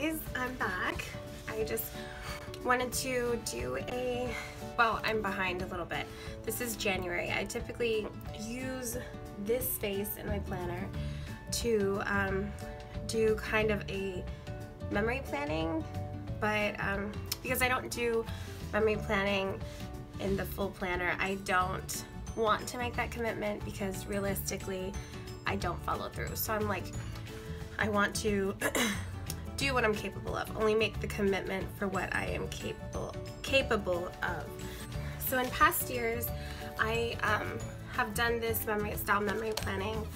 guys, I'm back. I just wanted to do well, I'm behind a little bit. This is January. I typically use this space in my planner to do kind of a memory planning, but because I don't do memory planning in the full planner, I don't want to make that commitment because realistically I don't follow through. So I'm like, I want to do what I'm capable of, only make the commitment for what I am capable of. So in past years, I have done this style memory planning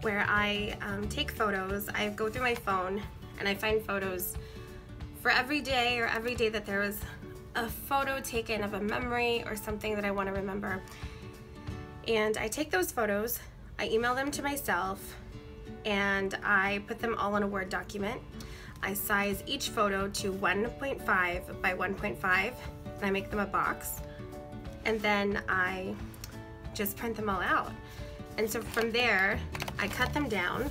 where I take photos, I go through my phone and I find photos for every day, or every day that there was a photo taken of a memory or something that I want to remember. And I take those photos, I email them to myself, and I put them all in a Word document. I size each photo to 1.5 by 1.5, and I make them a box. And then I just print them all out. And so from there, I cut them down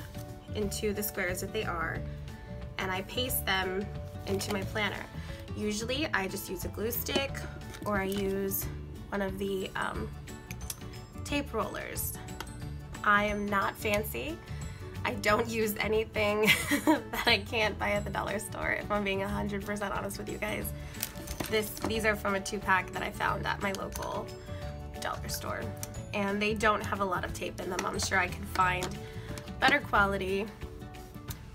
into the squares that they are, and I paste them into my planner. Usually I just use a glue stick, or I use one of the tape rollers. I am not fancy. I don't use anything that I can't buy at the dollar store, if I'm being 100% honest with you guys. These are from a 2-pack that I found at my local dollar store, and they don't have a lot of tape in them. I'm sure I could find better quality,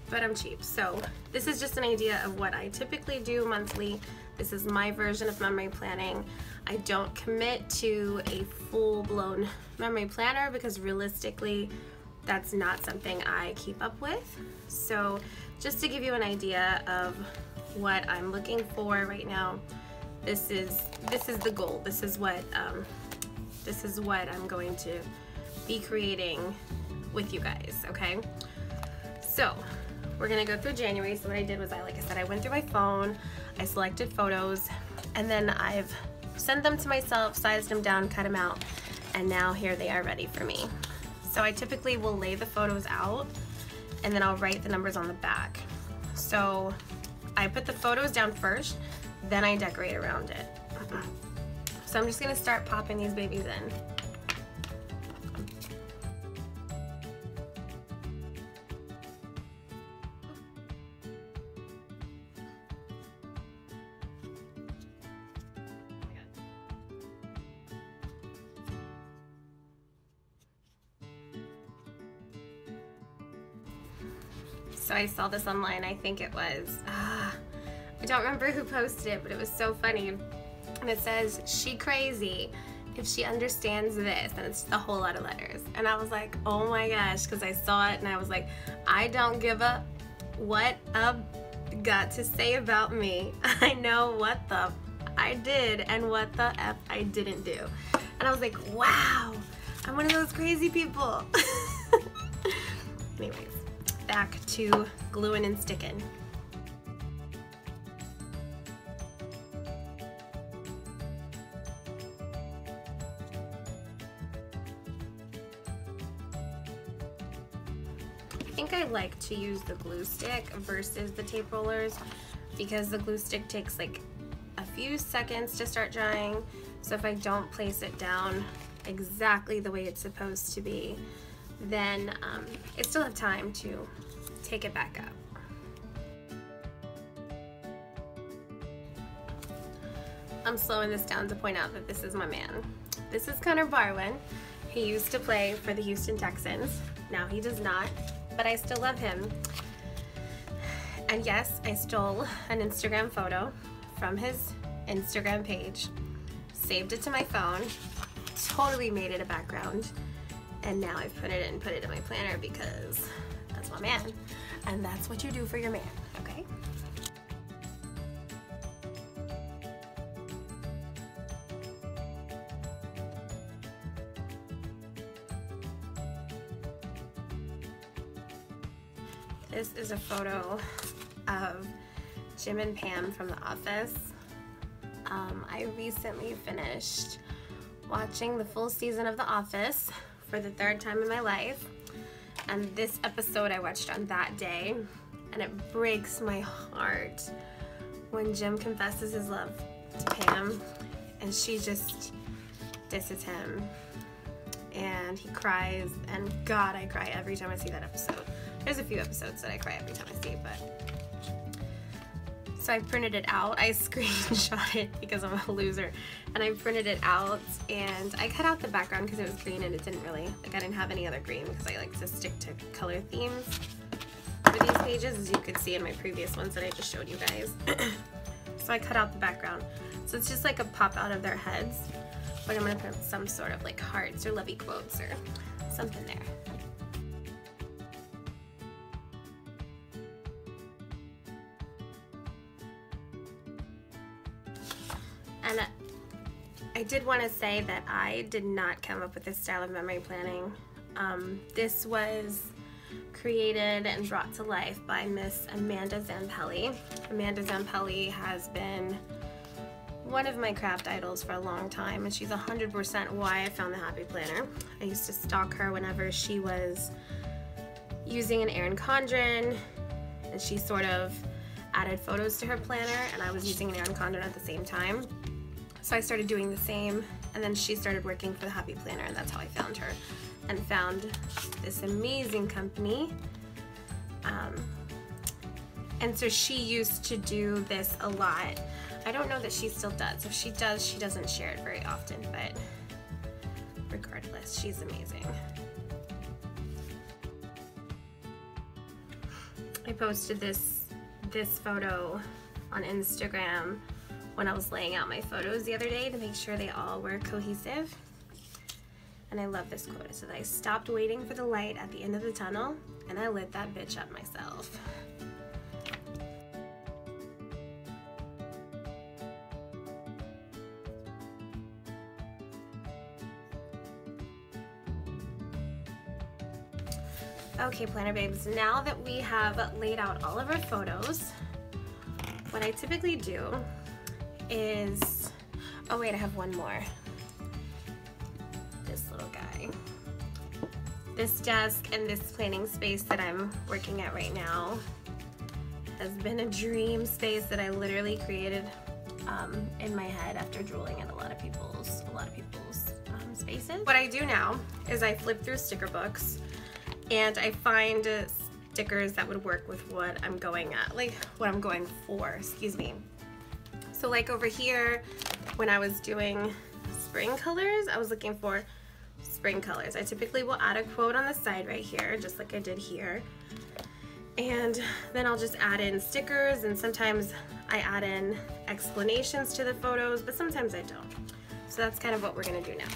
but I'm cheap. So this is just an idea of what I typically do monthly. This is my version of memory planning. I don't commit to a full-blown memory planner because realistically that's not something I keep up with. So just to give you an idea of what I'm looking for right now, this is the goal. This is what I'm going to be creating with you guys, okay? So we're gonna go through January. So what I did was, like I said, I went through my phone, I selected photos, and then I've sent them to myself, sized them down, cut them out, and now here they are ready for me. So I typically will lay the photos out, and then I'll write the numbers on the back. So I put the photos down first, then I decorate around it. So I'm just gonna start popping these babies in. So I saw this online, I think it was, I don't remember who posted it, but it was so funny. And it says, "She crazy if she understands this," and it's a whole lot of letters. And I was like, oh my gosh, because I saw it and I was like, I don't give a what up got to say about me. I know what the I did and what the F I didn't do. And I was like, wow, I'm one of those crazy people. Anyways, back to gluing and sticking. I think I like to use the glue stick versus the tape rollers because the glue stick takes like a few seconds to start drying. So if I don't place it down exactly the way it's supposed to be, then I still have time to take it back up. I'm slowing this down to point out that this is my man. This is Connor Barwin. He used to play for the Houston Texans. Now he does not, but I still love him. And yes, I stole an Instagram photo from his Instagram page, saved it to my phone, totally made it a background, and now I've put it in my planner because that's my man, and that's what you do for your man, okay? This is a photo of Jim and Pam from The Office. I recently finished watching the full season of The Office for the 3rd time in my life, and this episode I watched on that day, and it breaks my heart when Jim confesses his love to Pam and she just disses him and he cries, and God, I cry every time I see that episode. There's a few episodes that I cry every time I see, but so I printed it out. I screenshot it because I'm a loser, and I printed it out and I cut out the background because it was green and it didn't really, like I didn't have any other green because I like to stick to color themes for these pages, as you could see in my previous ones that I just showed you guys. So I cut out the background. So it's just like a pop out of their heads, but I'm gonna put some sort of like hearts or lovey quotes or something there. And I did want to say that I did not come up with this style of memory planning. This was created and brought to life by Miss Amanda Zampelli. Amanda Zampelli has been one of my craft idols for a long time, and she's 100% why I found the Happy Planner. I used to stalk her whenever she was using an Erin Condren, and she sort of added photos to her planner, and I was using an Erin Condren at the same time. So I started doing the same, and then she started working for the Happy Planner, and that's how I found her and found this amazing company. And so she used to do this a lot. I don't know that she still does. If she does, she doesn't share it very often, but regardless, she's amazing. I posted this photo on Instagram when I was laying out my photos the other day to make sure they all were cohesive. And I love this quote. It says, "I stopped waiting for the light at the end of the tunnel and I lit that bitch up myself." Okay, planner babes, now that we have laid out all of our photos, what I typically do is, oh wait, I have one more. This little guy. This desk and this planning space that I'm working at right now has been a dream space that I literally created in my head after drooling at a lot of people's spaces. What I do now is I flip through sticker books and I find stickers that would work with what I'm going at, like what I'm going for, excuse me. So like over here, when I was doing spring colors, I was looking for spring colors. I typically will add a quote on the side right here, just like I did here. And then I'll just add in stickers, and sometimes I add in explanations to the photos, but sometimes I don't. So that's kind of what we're gonna do now.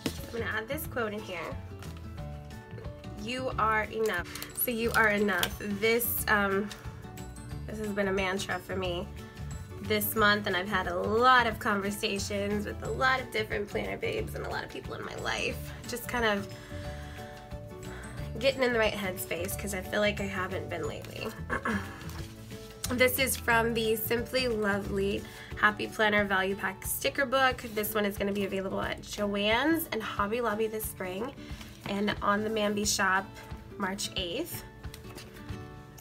I'm gonna add this quote in here. You are enough. So you are enough. This has been a mantra for me this month, and I've had a lot of conversations with a lot of different planner babes and a lot of people in my life. Just kind of getting in the right headspace because I feel like I haven't been lately. This is from the Simply Lovely Happy Planner Value Pack sticker book. This one is going to be available at Joann's and Hobby Lobby this spring and on the MAMBI Shop March 8th.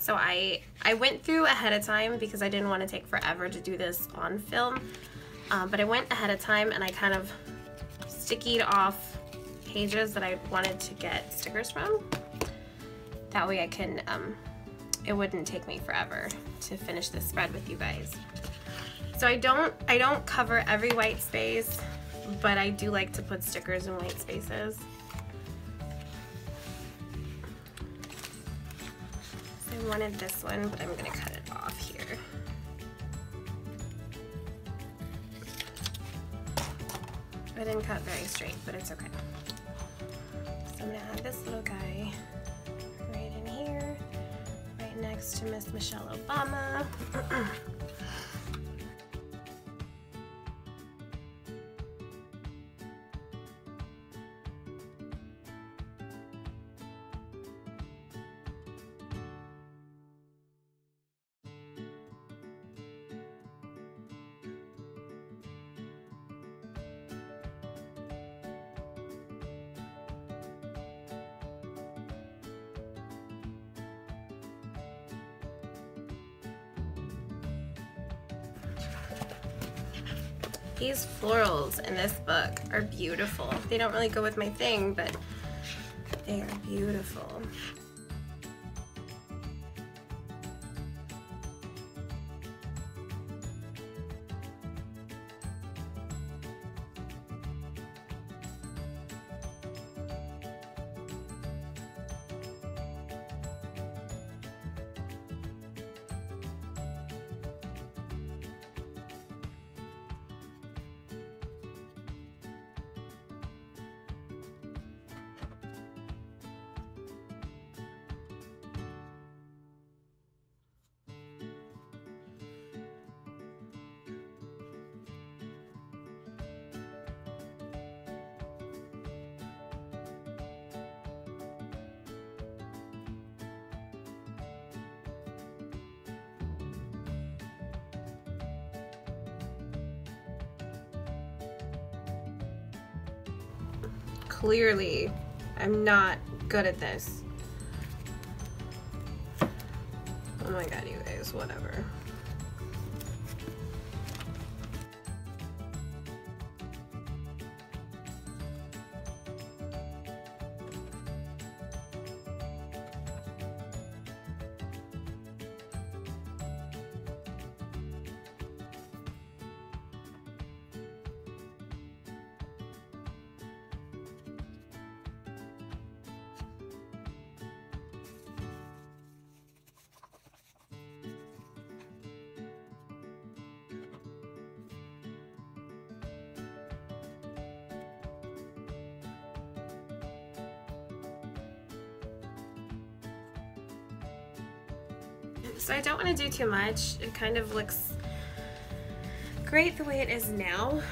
So I went through ahead of time because I didn't want to take forever to do this on film, but I went ahead of time and I kind of stickied off pages that I wanted to get stickers from. That way I can, it wouldn't take me forever to finish this spread with you guys. So I don't cover every white space, but I do like to put stickers in white spaces. So I wanted this one, but I'm gonna cut it off here. I didn't cut very straight, but it's okay. So I'm gonna add this little guy right in here, right next to Miss Michelle Obama. These florals in this book are beautiful. They don't really go with my thing, but they are beautiful. Clearly, I'm not good at this. Oh my god, you guys, whatever. So I don't want to do too much. It kind of looks great the way it is now.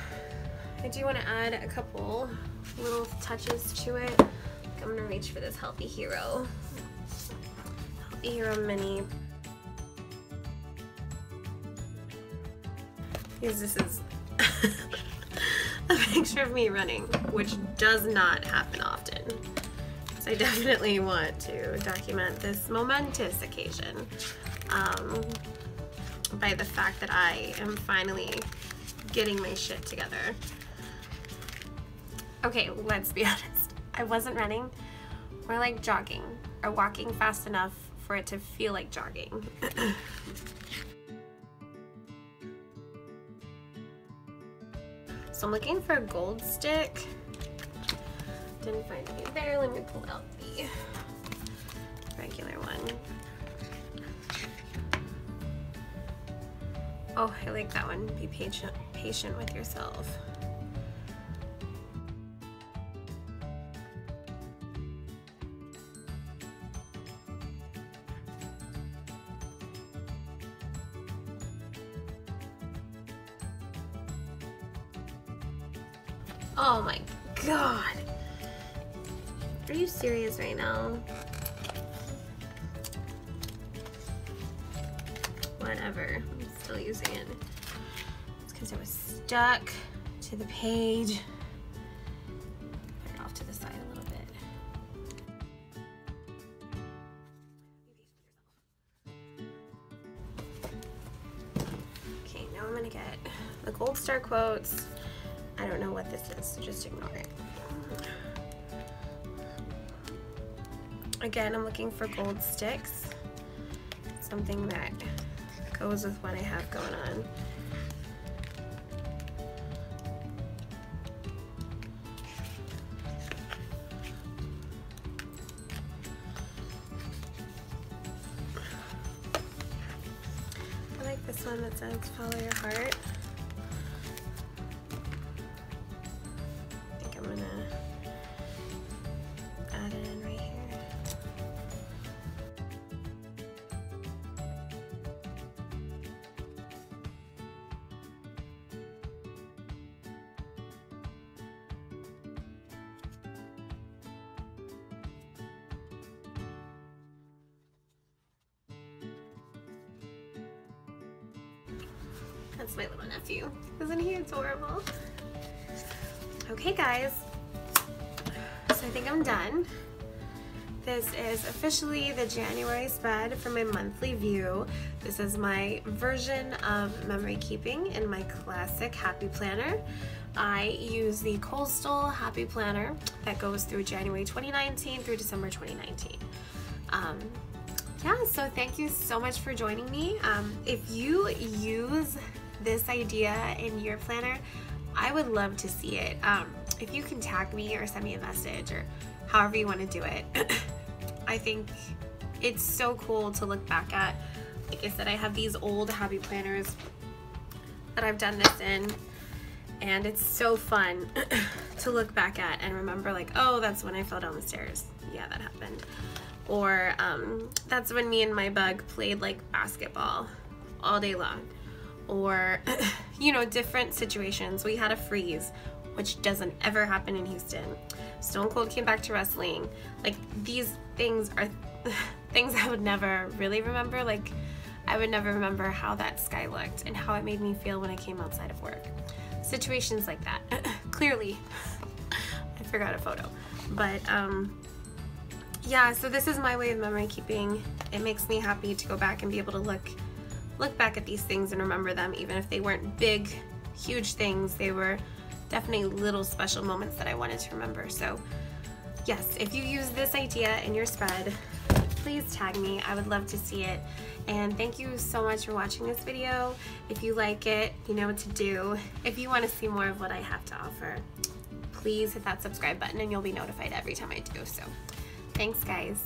I do want to add a couple little touches to it. I'm going to reach for this Healthy Hero mini. Because this is a picture of me running, which does not happen often. So I definitely want to document this momentous occasion. By the fact that I am finally getting my shit together. Okay, let's be honest. I wasn't running, more like jogging, or walking fast enough for it to feel like jogging. So I'm looking for a gold stick. Didn't find any there. Let me pull out the regular one. Oh, I like that one. Be patient with yourself. Oh my god. Are you serious right now? Whatever. I'm still using it. It's because it was stuck to the page. Put it off to the side a little bit. Okay, now I'm gonna get the gold star quotes. I don't know what this is, so just ignore it. Again, I'm looking for gold sticks. Something that goes with what I have going on. I like this one that says follow your heart. I think I'm gonna add it in right here. That's my little nephew. Isn't he adorable? Okay guys, so I think I'm done. this is officially the January spread for my monthly view. This is my version of memory keeping in my classic Happy Planner. I use the Coastal Happy Planner that goes through January 2019 through December 2019. Yeah, so thank you so much for joining me. If you use this idea in your planner, I would love to see it. If you can tag me or send me a message or however you want to do it. I think it's so cool to look back at. Like I said, I have these old Happy Planners that I've done this in, and it's so fun to look back at and remember, like, oh, that's when I fell down the stairs. Yeah, that happened. Or that's when me and my bug played like basketball all day long. Or, you know, different situations. We had a freeze, which doesn't ever happen in Houston. Stone Cold came back to wrestling. Like, these things are things I would never really remember. Like, I would never remember how that sky looked and how it made me feel when I came outside of work. Situations like that. Clearly, I forgot a photo. But, yeah, so this is my way of memory keeping. It makes me happy to go back and be able to look back at these things and remember them, even if they weren't big, huge things. They were definitely little special moments that I wanted to remember. So yes, if you use this idea in your spread, please tag me. I would love to see it. And thank you so much for watching this video. If you like it, you know what to do. If you want to see more of what I have to offer, please hit that subscribe button and you'll be notified every time I do. So thanks, guys.